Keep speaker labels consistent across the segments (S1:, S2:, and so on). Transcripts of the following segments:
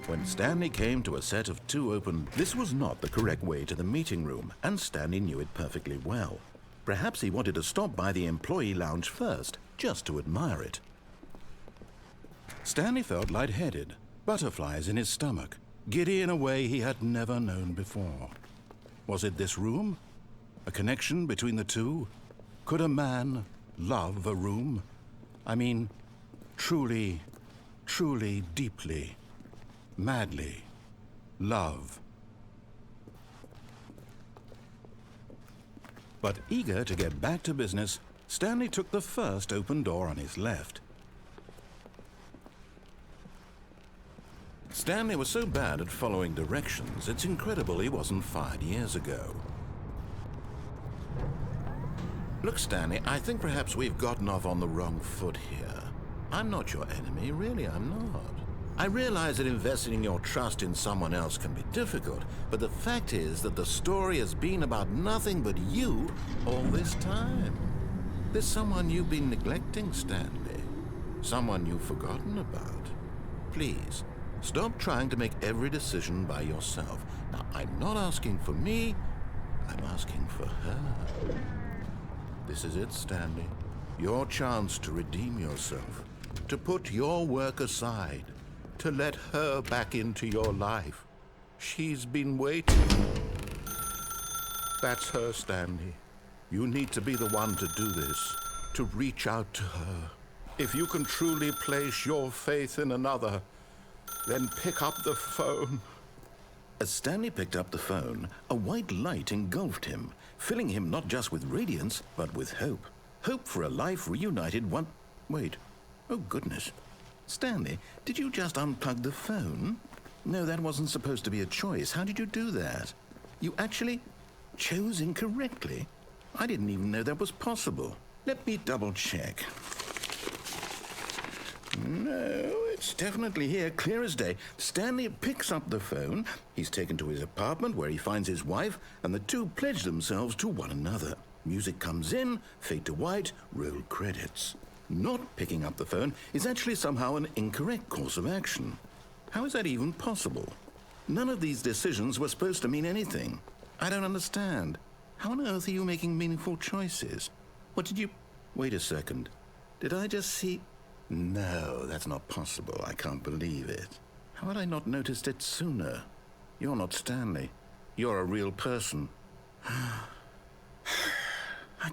S1: When Stanley came to a set of two open, this was not the correct way to the meeting room, and Stanley knew it perfectly well. Perhaps he wanted to stop by the employee lounge first, just to admire it. Stanley felt lightheaded, butterflies in his stomach, giddy in a way he had never known before. Was it this room? A connection between the two? Could a man love a room? I mean, truly, truly, deeply, madly love. But eager to get back to business, Stanley took the first open door on his left. Stanley was so bad at following directions, it's incredible he wasn't fired years ago. Look, Stanley, I think perhaps we've gotten off on the wrong foot here. I'm not your enemy, really, I'm not. I realize that investing your trust in someone else can be difficult, but the fact is that the story has been about nothing but you all this time. There's someone you've been neglecting, Stanley. Someone you've forgotten about. Please, stop trying to make every decision by yourself. Now, I'm not asking for me, I'm asking for her. This is it, Stanley. Your chance to redeem yourself, to put your work aside, to let her back into your life. She's been waiting. That's her, Stanley. You need to be the one to do this, to reach out to her. If you can truly place your faith in another, then pick up the phone. As Stanley picked up the phone, a white light engulfed him, filling him not just with radiance, but with hope. Hope for a life reunited one... Wait. Oh, goodness. Stanley, did you just unplug the phone? No, that wasn't supposed to be a choice. How did you do that? You actually chose incorrectly? I didn't even know that was possible. Let me double check. No, it's definitely here, clear as day. Stanley picks up the phone. He's taken to his apartment where he finds his wife, and the two pledge themselves to one another. Music comes in, fade to white, roll credits. Not picking up the phone is actually somehow an incorrect course of action. How is that even possible? None of these decisions were supposed to mean anything. I don't understand. How on earth are you making meaningful choices? What did you... Wait a second. Did I just see... No, that's not possible. I can't believe it. How had I not noticed it sooner? You're not Stanley. You're a real person. I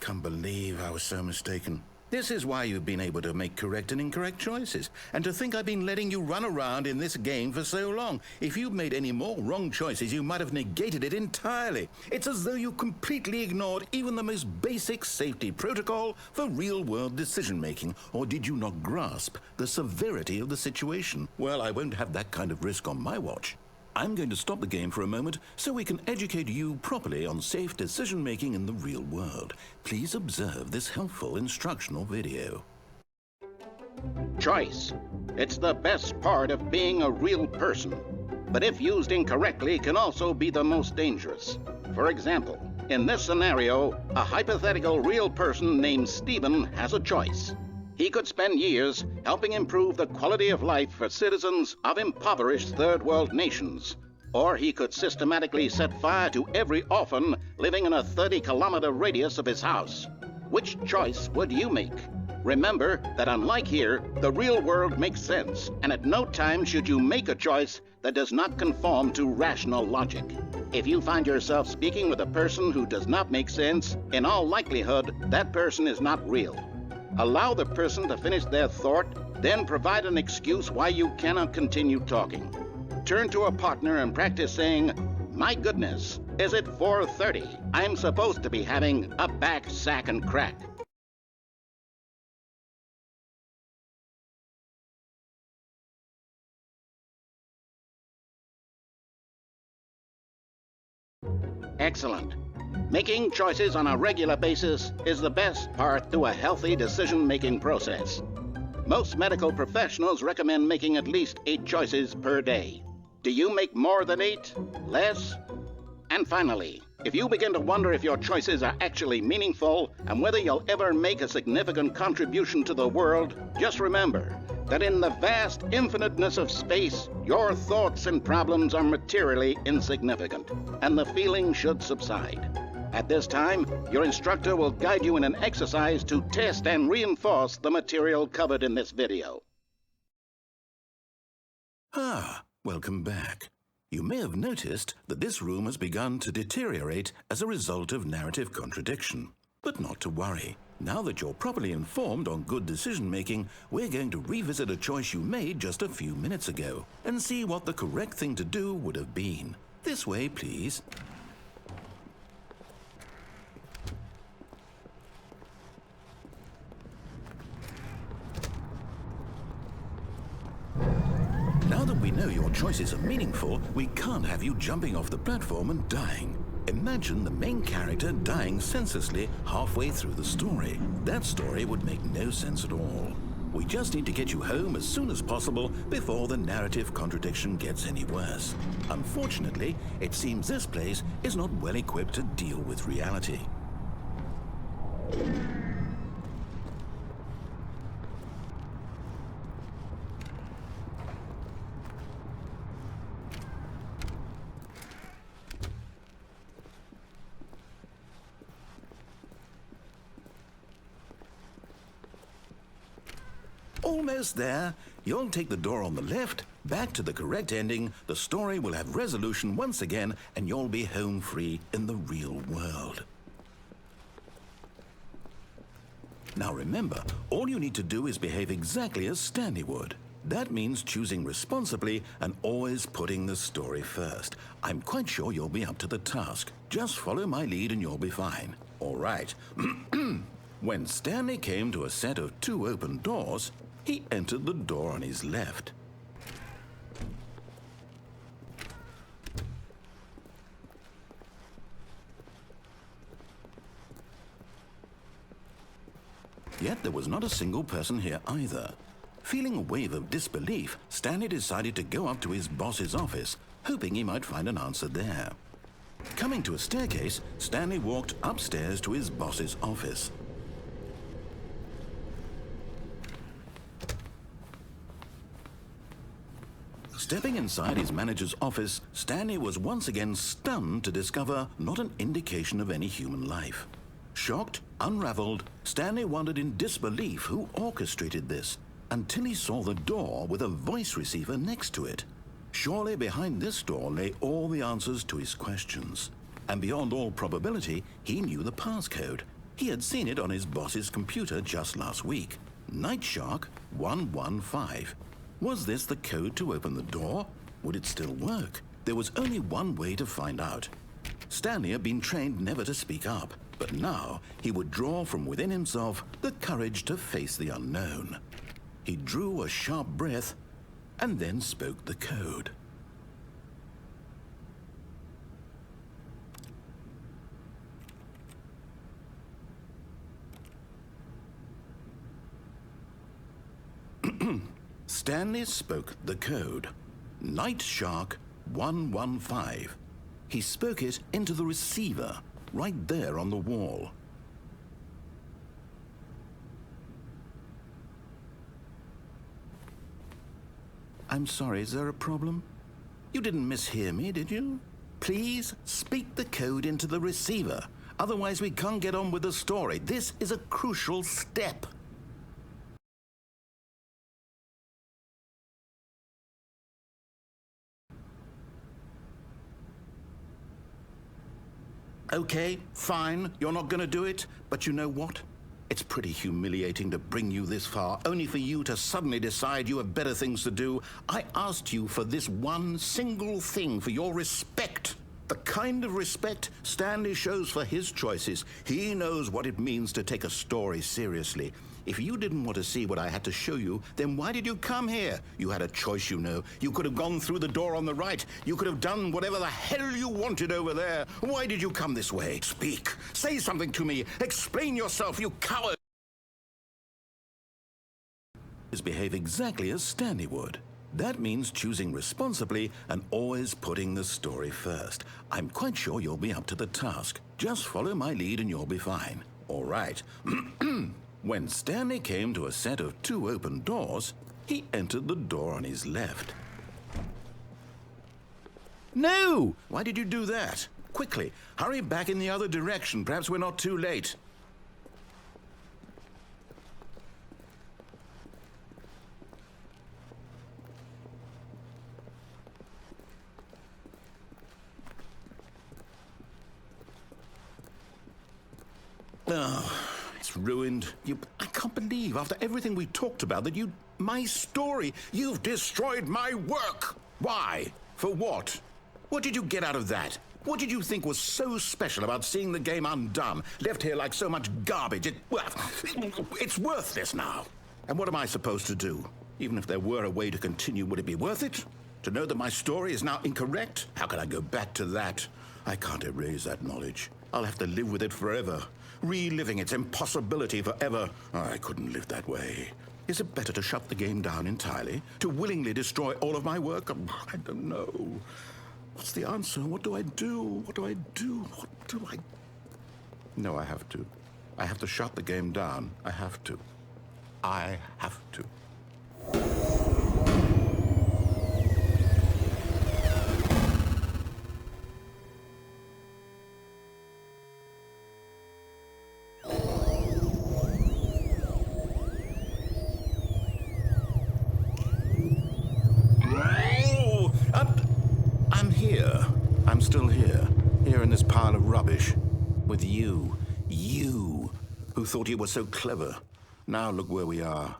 S1: can't believe I was so mistaken. This is why you've been able to make correct and incorrect choices. And to think I've been letting you run around in this game for so long. If you'd made any more wrong choices, you might have negated it entirely. It's as though you completely ignored even the most basic safety protocol for real-world decision-making. Or did you not grasp the severity of the situation? Well, I won't have that kind of risk on my watch. I'm going to stop the game for a moment so we can educate you properly on safe decision-making in the real world. Please observe this helpful instructional video.
S2: Choice. It's the best part of being a real person, but if used incorrectly can also be the most dangerous. For example, in this scenario, a hypothetical real person named Stephen has a choice. He could spend years helping improve the quality of life for citizens of impoverished third world nations. Or he could systematically set fire to every orphan living in a 30-kilometer radius of his house. Which choice would you make? Remember that unlike here, the real world makes sense, and at no time should you make a choice that does not conform to rational logic. If you find yourself speaking with a person who does not make sense, in all likelihood, that person is not real. Allow the person to finish their thought, then provide an excuse why you cannot continue talking. Turn to a partner and practice saying, "My goodness, is it 4:30? I'm supposed to be having a back, sack, and crack." Excellent. Making choices on a regular basis is the best part to a healthy decision-making process. Most medical professionals recommend making at least 8 choices per day. Do you make more than 8? Less? And finally, if you begin to wonder if your choices are actually meaningful and whether you'll ever make a significant contribution to the world, just remember that in the vast infiniteness of space, your thoughts and problems are materially insignificant, and the feeling should subside. At this time, your instructor will guide you in an exercise to test and reinforce the material covered in this video.
S1: Welcome back. You may have noticed that this room has begun to deteriorate as a result of narrative contradiction. But not to worry. Now that you're properly informed on good decision-making, we're going to revisit a choice you made just a few minutes ago and see what the correct thing to do would have been. This way, please. Now that we know your choices are meaningful, we can't have you jumping off the platform and dying. Imagine the main character dying senselessly halfway through the story. That story would make no sense at all. We just need to get you home as soon as possible before the narrative contradiction gets any worse. Unfortunately, it seems this place is not well equipped to deal with reality. Almost there. You'll take the door on the left, back to the correct ending, the story will have resolution once again, and you'll be home free in the real world. Now remember, all you need to do is behave exactly as Stanley would. That means choosing responsibly and always putting the story first. I'm quite sure you'll be up to the task. Just follow my lead and you'll be fine. All right. When Stanley came to a set of 2 open doors, he entered the door on his left. Yet there was not a single person here either. Feeling a wave of disbelief, Stanley decided to go up to his boss's office, hoping he might find an answer there. Coming to a staircase, Stanley walked upstairs to his boss's office. Stepping inside his manager's office, Stanley was once again stunned to discover not an indication of any human life. Shocked, unraveled, Stanley wondered in disbelief who orchestrated this, until he saw the door with a voice receiver next to it. Surely behind this door lay all the answers to his questions. And beyond all probability, he knew the passcode. He had seen it on his boss's computer just last week. Night Shark 115. Was this the code to open the door? Would it still work? There was only one way to find out. Stanley had been trained never to speak up, but now he would draw from within himself the courage to face the unknown. He drew a sharp breath and then spoke the code. Stanley spoke the code. Night Shark 115. He spoke it into the receiver, right there on the wall. I'm sorry, is there a problem? You didn't mishear me, did you? Please speak the code into the receiver. Otherwise, we can't get on with the story. This is a crucial step. Okay, fine, you're not going to do it, but you know what? It's pretty humiliating to bring you this far, only for you to suddenly decide you have better things to do. I asked you for this one single thing, for your respect. The kind of respect Stanley shows for his choices. He knows what it means to take a story seriously. If you didn't want to see what I had to show you, then why did you come here? You had a choice, you know. You could have gone through the door on the right. You could have done whatever the hell you wanted over there. Why did you come this way? Speak. Say something to me. Explain yourself, you coward. Behave exactly as Stanley would. That means choosing responsibly and always putting the story first. I'm quite sure you'll be up to the task. Just follow my lead and you'll be fine. All right. When Stanley came to a set of 2 open doors, he entered the door on his left. No! Why did you do that? Quickly, hurry back in the other direction. Perhaps we're not too late. Oh, it's ruined. I can't believe, after everything we talked about, that my story, you've destroyed my work. Why? For what? What did you get out of that? What did you think was so special about seeing the game undone, left here like so much garbage? It's worthless now. And what am I supposed to do? Even if there were a way to continue, would it be worth it? To know that my story is now incorrect? How can I go back to that? I can't erase that knowledge. I'll have to live with it forever, reliving its impossibility forever. I couldn't live that way. Is it better to shut the game down entirely? To willingly destroy all of my work? I don't know. What's the answer? What do I do? What do I do? What do I... No, I have to. I have to shut the game down. I have to. I have to. I'm still here in this pile of rubbish, with you who thought you were so clever. Now look where we are.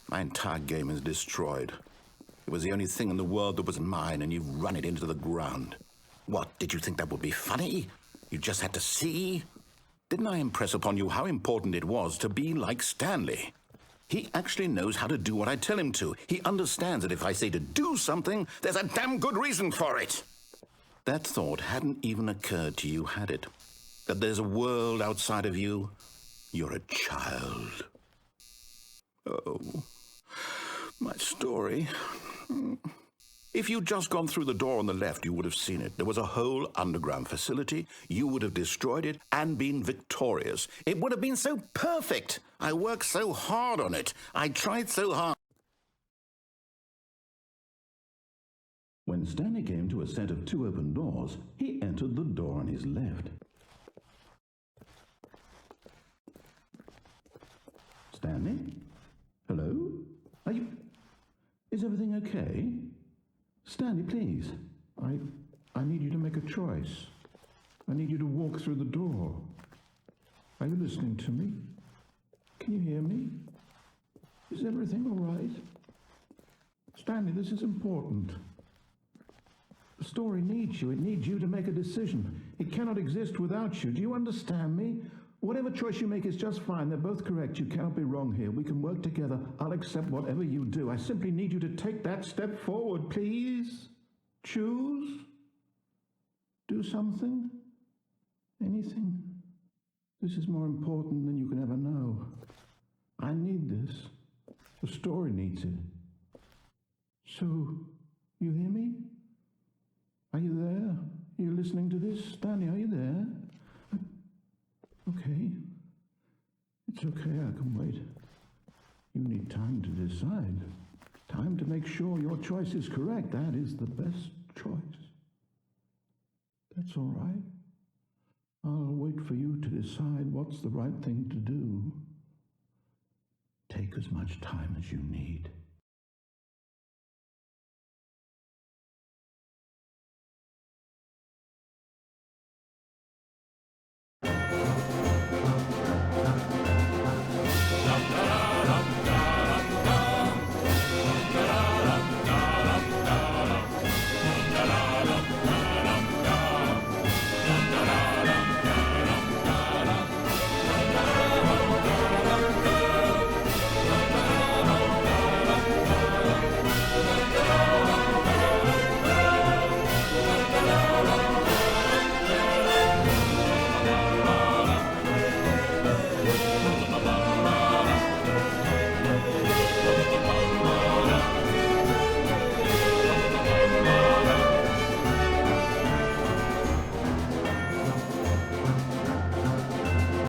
S1: My entire game is destroyed. It was the only thing in the world that was mine, and you've run it into the ground. What, did you think that would be funny? You just had to see? Didn't I impress upon you how important it was to be like Stanley? He actually knows how to do what I tell him to. He understands that if I say to do something, there's a damn good reason for it. That thought hadn't even occurred to you, had it? That there's a world outside of you? You're a child. Oh, my story. If you'd just gone through the door on the left, you would have seen it. There was a whole underground facility. You would have destroyed it and been victorious. It would have been so perfect. I worked so hard on it. I tried so hard. When Stanley came to a set of 2 open doors, he entered the door on his left. Stanley? Hello? Is everything okay? Stanley, please. I need you to make a choice. I need you to walk through the door. Are you listening to me? Can you hear me? Is everything all right? Stanley, this is important. The story needs you. It needs you to make a decision. It cannot exist without you. Do you understand me? Whatever choice you make is just fine. They're both correct. You cannot be wrong here. We can work together. I'll accept whatever you do. I simply need you to take that step forward, please. Choose. Do something. Anything. This is more important than you can ever know. I need this. The story needs it. So, you hear me? Are you there? Are you listening to this? Stanley, are you there? Okay. It's okay, I can wait. You need time to decide. Time to make sure your choice is correct. That is the best choice. That's all right. I'll wait for you to decide what's the right thing to do. Take as much time as you need.